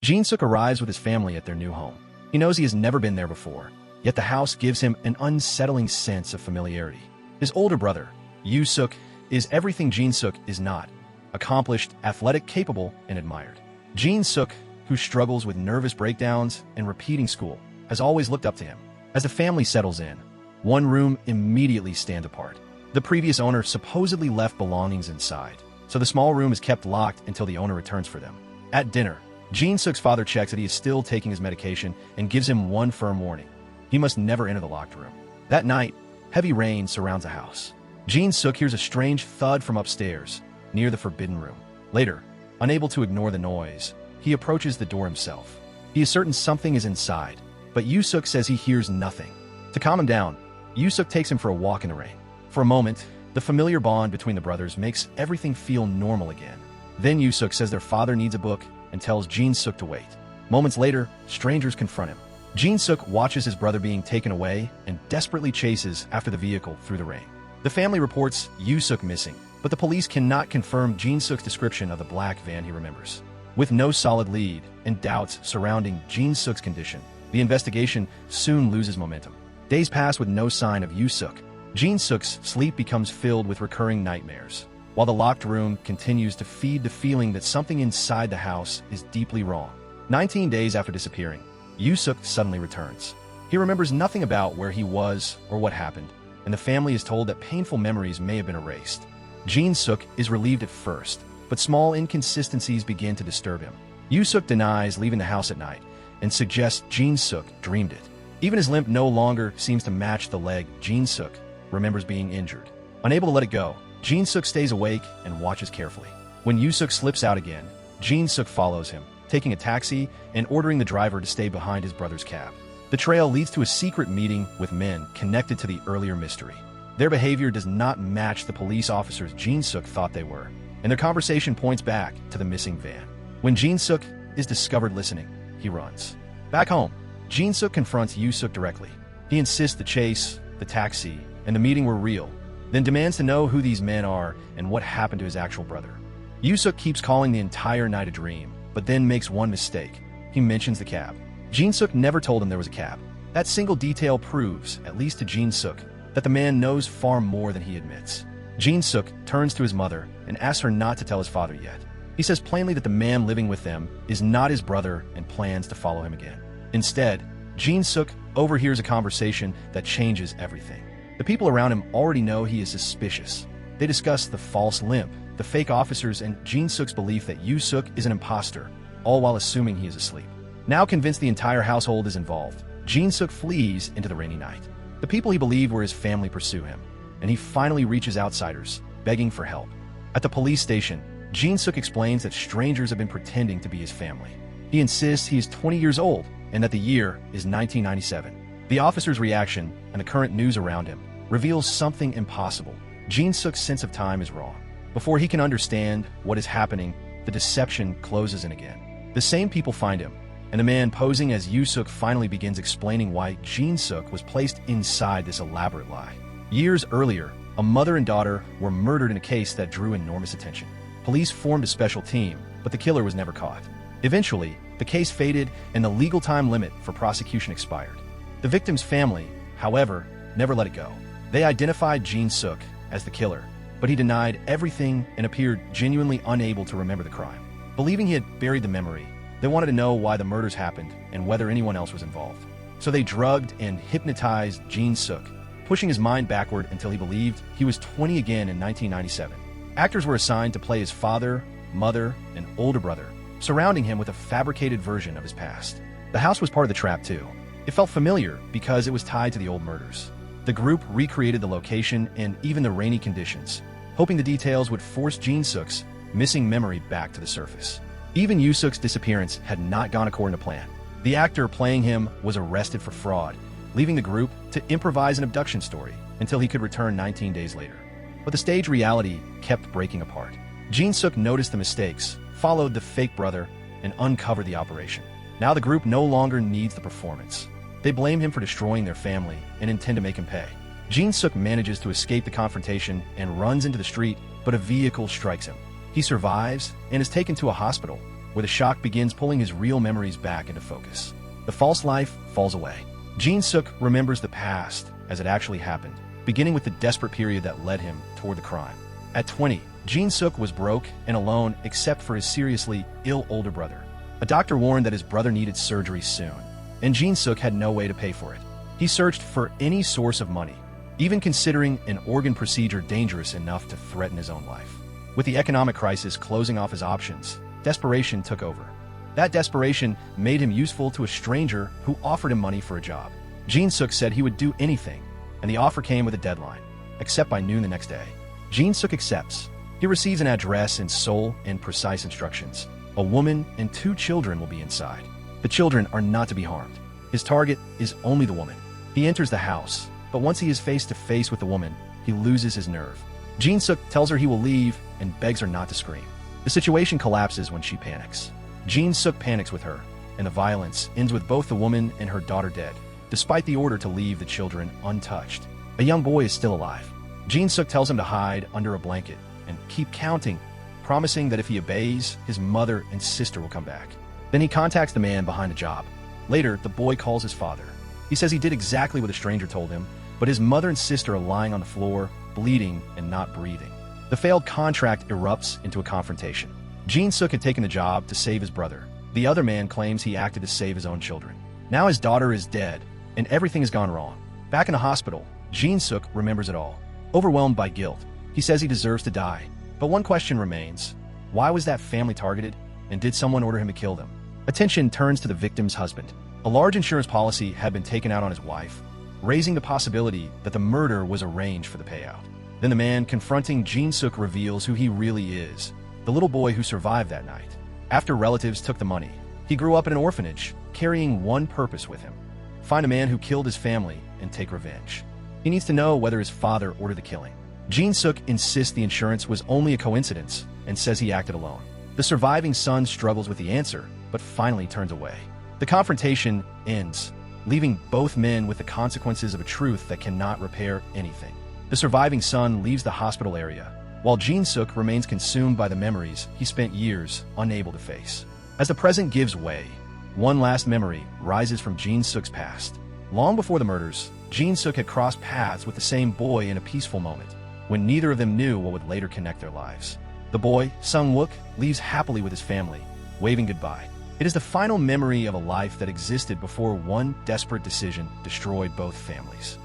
Jin-suk arrives with his family at their new home. He knows he has never been there before, yet the house gives him an unsettling sense of familiarity. His older brother, Yoo-suk, is everything Jin-suk is not: accomplished, athletic, capable, and admired. Jin-suk, who struggles with nervous breakdowns and repeating school, has always looked up to him. As the family settles in, one room immediately stands apart. The previous owner supposedly left belongings inside, so the small room is kept locked until the owner returns for them. At dinner, Jin-suk's father checks that he is still taking his medication and gives him one firm warning: he must never enter the locked room. That night, heavy rain surrounds the house. Jin-suk hears a strange thud from upstairs, near the forbidden room. Later, unable to ignore the noise, he approaches the door himself. He is certain something is inside, but Yoo-suk says he hears nothing. To calm him down, Yoo-suk takes him for a walk in the rain. For a moment, the familiar bond between the brothers makes everything feel normal again. Then Yoo-suk says their father needs a book and tells Jin-suk to wait. Moments later, strangers confront him. Jin-suk watches his brother being taken away and desperately chases after the vehicle through the rain. The family reports Yoo-suk missing, but the police cannot confirm Jin-suk's description of the black van he remembers. With no solid lead and doubts surrounding Jin-suk's condition, the investigation soon loses momentum. Days pass with no sign of Yoo-suk. Jin-suk's sleep becomes filled with recurring nightmares, while the locked room continues to feed the feeling that something inside the house is deeply wrong. 19 days after disappearing, Yoo-suk suddenly returns. He remembers nothing about where he was or what happened, and the family is told that painful memories may have been erased. Jin-suk is relieved at first, but small inconsistencies begin to disturb him. Yoo-suk denies leaving the house at night and suggests Jin-suk dreamed it. Even his limp no longer seems to match the leg Jin-suk remembers being injured. Unable to let it go, Jin-suk stays awake and watches carefully. When Yoo-suk slips out again, Jin-suk follows him, taking a taxi and ordering the driver to stay behind his brother's cab. The trail leads to a secret meeting with men connected to the earlier mystery. Their behavior does not match the police officers Jin-suk thought they were, and their conversation points back to the missing van. When Jin-suk is discovered listening, he runs. Back home, Jin-suk confronts Yoo-suk directly. He insists the chase, the taxi, and the meeting were real, then demands to know who these men are and what happened to his actual brother. Yoo-suk keeps calling the entire night a dream, but then makes one mistake. He mentions the cab. Jin-suk never told him there was a cab. That single detail proves, at least to Jin-suk, that the man knows far more than he admits. Jin-suk turns to his mother and asks her not to tell his father yet. He says plainly that the man living with them is not his brother and plans to follow him again. Instead, Jin-suk overhears a conversation that changes everything. The people around him already know he is suspicious. They discuss the false limp, the fake officers, and Jin-suk's belief that Yoo-suk is an imposter, all while assuming he is asleep. Now convinced the entire household is involved, Jin-suk flees into the rainy night. The people he believed were his family pursue him, and he finally reaches outsiders, begging for help. At the police station, Jin-suk explains that strangers have been pretending to be his family. He insists he is 20 years old and that the year is 1997. The officer's reaction and the current news around him reveals something impossible. Jin-suk's sense of time is wrong. Before he can understand what is happening, the deception closes in again. The same people find him, and the man posing as Yoo-suk finally begins explaining why Jin-suk was placed inside this elaborate lie. Years earlier, a mother and daughter were murdered in a case that drew enormous attention. Police formed a special team, but the killer was never caught. Eventually, the case faded and the legal time limit for prosecution expired. The victim's family, however, never let it go. They identified Jin-suk as the killer, but he denied everything and appeared genuinely unable to remember the crime. Believing he had buried the memory, they wanted to know why the murders happened and whether anyone else was involved. So they drugged and hypnotized Jin-suk, pushing his mind backward until he believed he was 20 again in 1997. Actors were assigned to play his father, mother, and older brother, surrounding him with a fabricated version of his past. The house was part of the trap too. It felt familiar because it was tied to the old murders. The group recreated the location and even the rainy conditions, hoping the details would force Jin-suk's missing memory back to the surface. Even Yoo-suk's disappearance had not gone according to plan. The actor playing him was arrested for fraud, leaving the group to improvise an abduction story until he could return 19 days later. But the stage reality kept breaking apart. Jin-suk noticed the mistakes, followed the fake brother, and uncovered the operation. Now the group no longer needs the performance. They blame him for destroying their family and intend to make him pay. Jin-suk manages to escape the confrontation and runs into the street, but a vehicle strikes him. He survives and is taken to a hospital, where the shock begins pulling his real memories back into focus. The false life falls away. Jin-suk remembers the past as it actually happened, beginning with the desperate period that led him toward the crime. At 20, Jin-suk was broke and alone except for his seriously ill older brother. A doctor warned that his brother needed surgery soon, and Jin-suk had no way to pay for it. He searched for any source of money, even considering an organ procedure dangerous enough to threaten his own life. With the economic crisis closing off his options, desperation took over. That desperation made him useful to a stranger who offered him money for a job. Jin-suk said he would do anything, and the offer came with a deadline, except by noon the next day. Jin-suk accepts. He receives an address in Seoul and precise instructions. A woman and 2 children will be inside. The children are not to be harmed. His target is only the woman. He enters the house, but once he is face to face with the woman, he loses his nerve. Jin-suk tells her he will leave and begs her not to scream. The situation collapses when she panics. Jin-suk panics with her, and the violence ends with both the woman and her daughter dead, despite the order to leave the children untouched. A young boy is still alive. Jin-suk tells him to hide under a blanket and keep counting, promising that if he obeys, his mother and sister will come back. Then he contacts the man behind the job. Later, the boy calls his father. He says he did exactly what a stranger told him, but his mother and sister are lying on the floor, bleeding and not breathing. The failed contract erupts into a confrontation. Jin-suk had taken the job to save his brother. The other man claims he acted to save his own children. Now his daughter is dead, and everything has gone wrong. Back in the hospital, Jin-suk remembers it all. Overwhelmed by guilt, he says he deserves to die. But one question remains. Why was that family targeted, and did someone order him to kill them? Attention turns to the victim's husband. A large insurance policy had been taken out on his wife, raising the possibility that the murder was arranged for the payout. Then the man confronting Jin-suk reveals who he really is, the little boy who survived that night. After relatives took the money, he grew up in an orphanage, carrying one purpose with him: find a man who killed his family and take revenge. He needs to know whether his father ordered the killing. Jin-suk insists the insurance was only a coincidence and says he acted alone. The surviving son struggles with the answer, but finally turns away. The confrontation ends, leaving both men with the consequences of a truth that cannot repair anything. The surviving son leaves the hospital area, while Jin-suk remains consumed by the memories he spent years unable to face. As the present gives way, one last memory rises from Jin-suk's past. Long before the murders, Jin-suk had crossed paths with the same boy in a peaceful moment, when neither of them knew what would later connect their lives. The boy, Sung-wook, leaves happily with his family, waving goodbye. It is the final memory of a life that existed before one desperate decision destroyed both families.